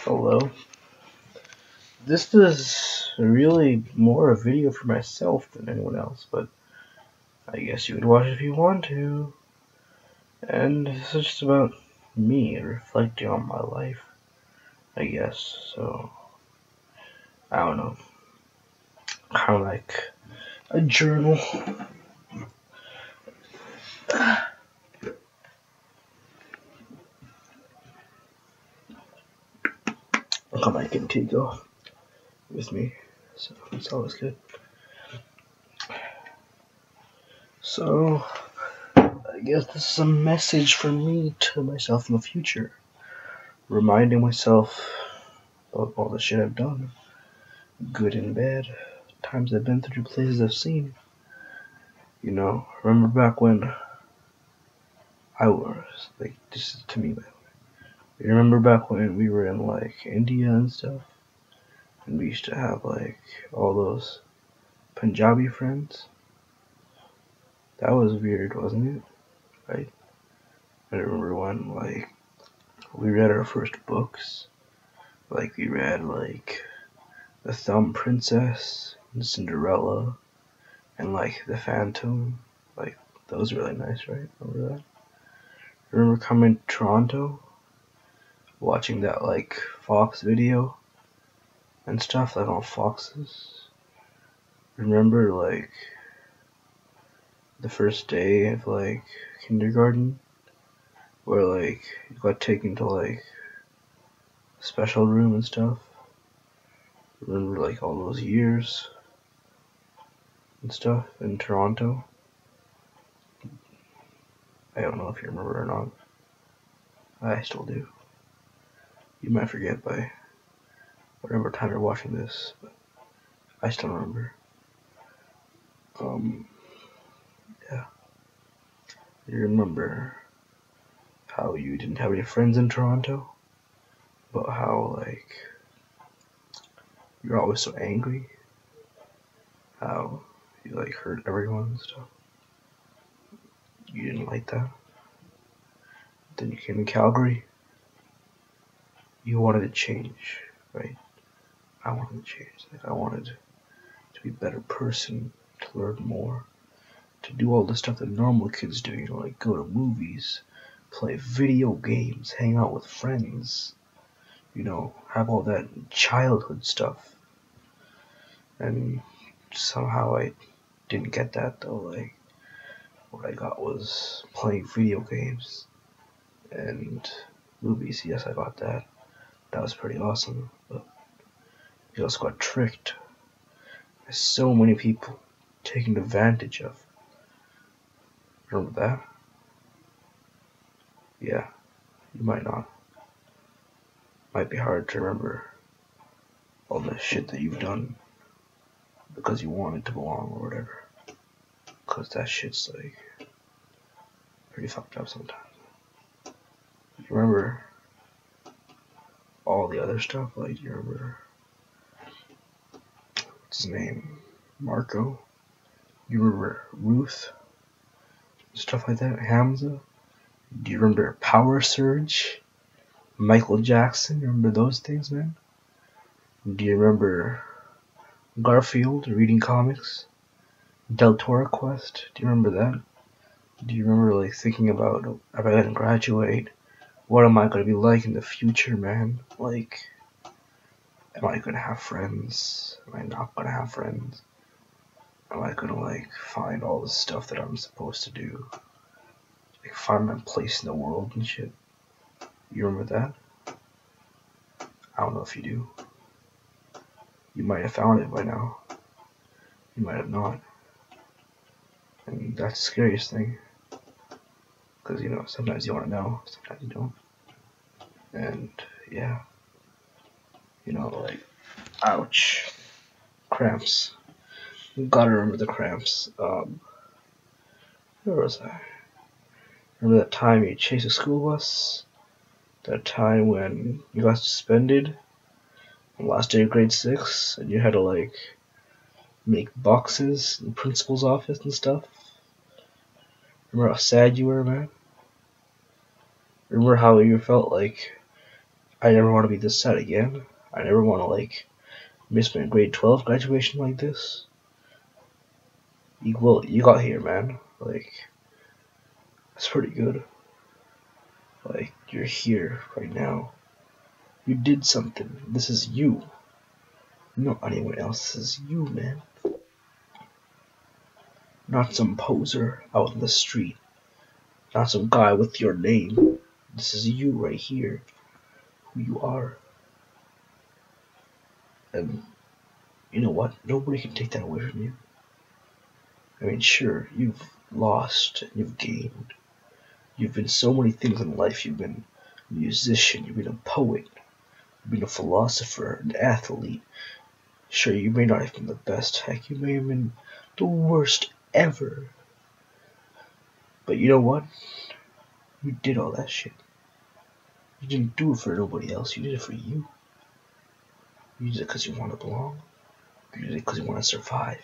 Hello. This is really more a video for myself than anyone else, but I guess you would watch it if you want to. And this is just about me reflecting on my life, I guess. So, I don't know. Kind of like a journal. I got my Contigo with me, so it's always good. So, I guess this is a message from me to myself in the future, reminding myself of all the shit I've done, good and bad, times I've been through, places I've seen. You know, remember back when I was, like, this is to me, by the way. You remember back when we were in, like, India and stuff? And we used to have, like, all those Punjabi friends? That was weird, wasn't it? Right? I remember when, like, we read our first books. Like, we read, like, The Thumb Princess, and Cinderella, and, like, The Phantom. Like, that was really nice, right? Remember that? Remember coming to Toronto? Watching that, like, Fox video and stuff, like on Foxes. Remember, like, the first day of, like, kindergarten, where, like, you got taken to, like, a special room and stuff. Remember, like, all those years and stuff in Toronto. I don't know if you remember or not. I still do. You might forget by whatever time you're watching this, but I still remember. Yeah. You remember how you didn't have any friends in Toronto? But how, like, you're always so angry? How you, like, hurt everyone and stuff? You didn't like that? Then you came to Calgary. You wanted to change, right? I wanted to change. Like, I wanted to be a better person, to learn more, to do all the stuff that normal kids do, you know, like go to movies, play video games, hang out with friends, you know, have all that childhood stuff. And somehow I didn't get that, though. Like, what I got was playing video games and movies. Yes, I got that. That was pretty awesome. But you also got tricked by so many people, taken advantage of. Remember that? Yeah, you might not. Might be hard to remember all the shit that you've done because you wanted to belong or whatever. Because that shit's, like, pretty fucked up sometimes. You remember all the other stuff? Like, you remember, what's his name? Marco? You remember Ruth? Stuff like that? Hamza? Do you remember Power Surge? Michael Jackson? You remember those things, man? Do you remember Garfield reading comics? Del Toro Quest? Do you remember that? Do you remember, like, thinking about, if I didn't graduate, what am I gonna be like in the future, man? Like, am I gonna have friends? Am I not gonna have friends? Am I gonna, like, find all the stuff that I'm supposed to do? Like, find my place in the world and shit? You remember that? I don't know if you do. You might have found it by now. You might have not. And that's the scariest thing. Because, you know, sometimes you want to know, sometimes you don't. And, yeah. You know, like, ouch. Cramps. You gotta remember the cramps. Where was I? Remember that time you chased a school bus? That time when you got suspended on the last day of grade 6 and you had to, like, make boxes in the principal's office and stuff? Remember how sad you were, man? Remember how you felt like I never want to be this sad again. I never want to, like, miss my grade 12 graduation like this. You got here, man. Like, that's pretty good. Like, you're here right now. You did something. This is you. Not anyone else. This is you, man. Not some poser out in the street. Not some guy with your name. This is you right here. Who you are. And you know what? Nobody can take that away from you. I mean, sure, you've lost, you've gained. You've been so many things in life. You've been a musician, you've been a poet, you've been a philosopher, an athlete. Sure, you may not have been the best. Heck, you may have been the worst ever. But you know what? You did all that shit. You didn't do it for nobody else. You did it for you. You did it because you want to belong. You did it because you want to survive.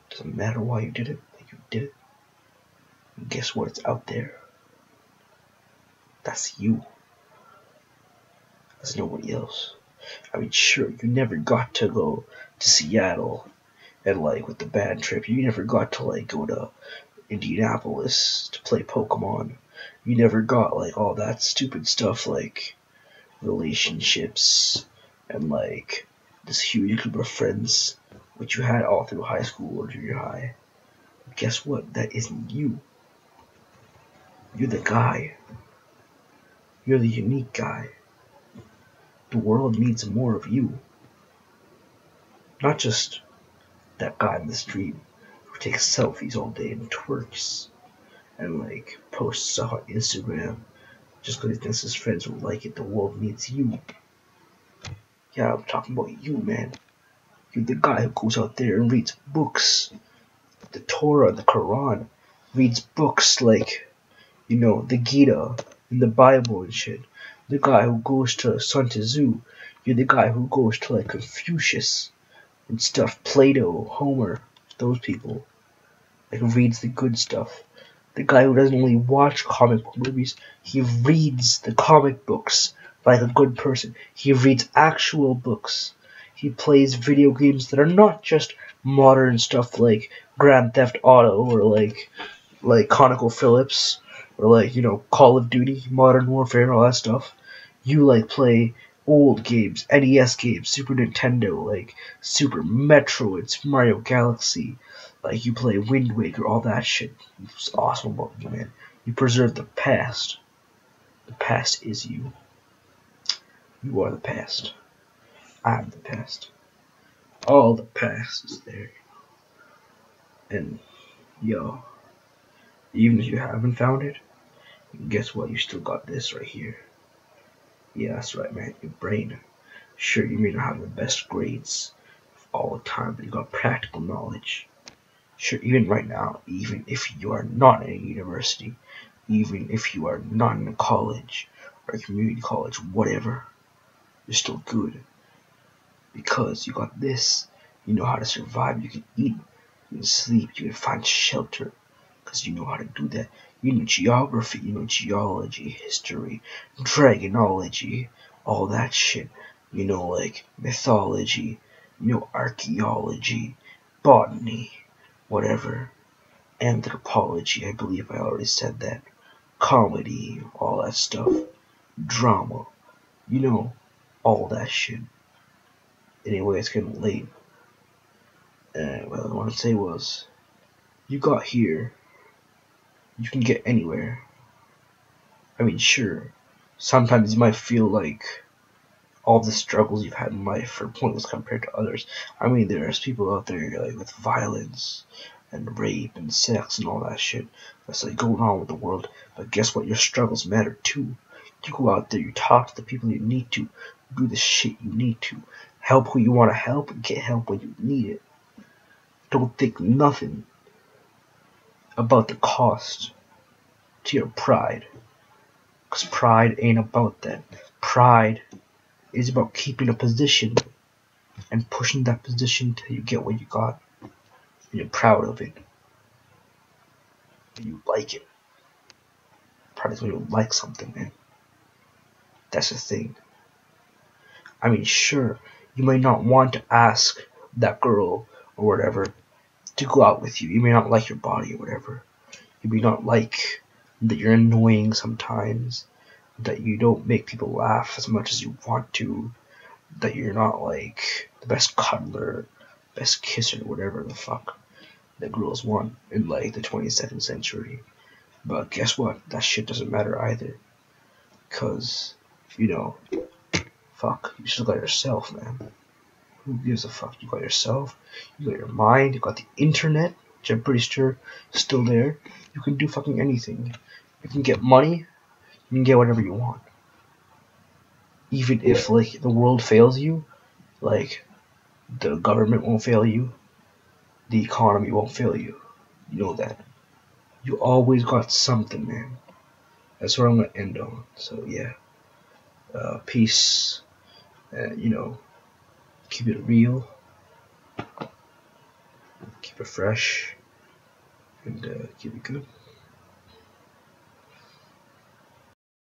Doesn't matter why you did it, but you did it. And guess what? It's out there. That's you. That's nobody else. I mean, sure, you never got to go to Seattle and, like, with the band trip. You never got to, like, go to Indianapolis to play Pokemon. You never got, like, all that stupid stuff, like relationships and, like, this huge group of friends which you had all through high school or junior high. Guess what? That isn't you. You're the guy. You're the unique guy. The world needs more of you. Not just that guy in the street who takes selfies all day and twerks and, like, posts on Instagram just because he thinks his friends will like it. The world needs you. Yeah, I'm talking about you, man. You're the guy who goes out there and reads books, the Torah, the Quran, reads books like, you know, the Gita and the Bible and shit. The guy who goes to Sun Tzu. You're the guy who goes to, like, Confucius and stuff, Plato, Homer, those people. Like, reads the good stuff. The guy who doesn't only watch comic book movies, he reads the comic books like a good person. He reads actual books. He plays video games that are not just modern stuff like Grand Theft Auto or like ConocoPhillips or, like, you know, Call of Duty, Modern Warfare, all that stuff. You, like, play old games, NES games, Super Nintendo, like Super Metroid, Mario Galaxy. Like, you play Wind Waker, all that shit. It's awesome about you, man. You preserve the past. The past is you. You are the past. I'm the past. All the past is there. And, yo, even if you haven't found it, guess what? You still got this right here. Yeah, that's right, man. Your brain. Sure, you may not have the best grades all the time, but you got practical knowledge. Sure, even right now, even if you are not in a university, even if you are not in a college or a community college, whatever, you're still good. Because you got this. You know how to survive. You can eat. You can sleep. You can find shelter. Because you know how to do that. You know geography. You know geology, history, dragonology, all that shit. You know, like, mythology. You know, archaeology, botany, whatever. Anthropology, I believe I already said that. Comedy, all that stuff. Drama. You know, all that shit. Anyway, it's getting late. What I want to say was, you got here. You can get anywhere. I mean, sure, sometimes you might feel like all the struggles you've had in life are pointless compared to others. I mean, there's people out there, like, with violence and rape and sex and all that shit that's, like, going on with the world. But guess what? Your struggles matter too. You go out there, you talk to the people you need to, do the shit you need to, help who you want to help, and get help when you need it. Don't think nothing about the cost to your pride. Because pride ain't about that. Pride is about keeping a position and pushing that position till you get what you got. And you're proud of it. And you like it. Pride is when you like something, man. That's the thing. I mean, sure, you may not want to ask that girl or whatever to go out with you. You may not like your body or whatever. You may not like that you're annoying sometimes, that you don't make people laugh as much as you want to, that you're not like the best cuddler, best kisser, whatever the fuck that girls want in like the 22nd century. But guess what? That shit doesn't matter either. Cause, you know, fuck, you still got yourself, man. Who gives a fuck? You got yourself, you got your mind, you got the internet, which I'm pretty sure is still there. You can do fucking anything. You can get money, you can get whatever you want. Even if, like, the world fails you, like, the government won't fail you, the economy won't fail you. You know that. You always got something, man. That's where I'm gonna end on. So, yeah. Peace. You know, keep it real, keep it fresh, and keep it good.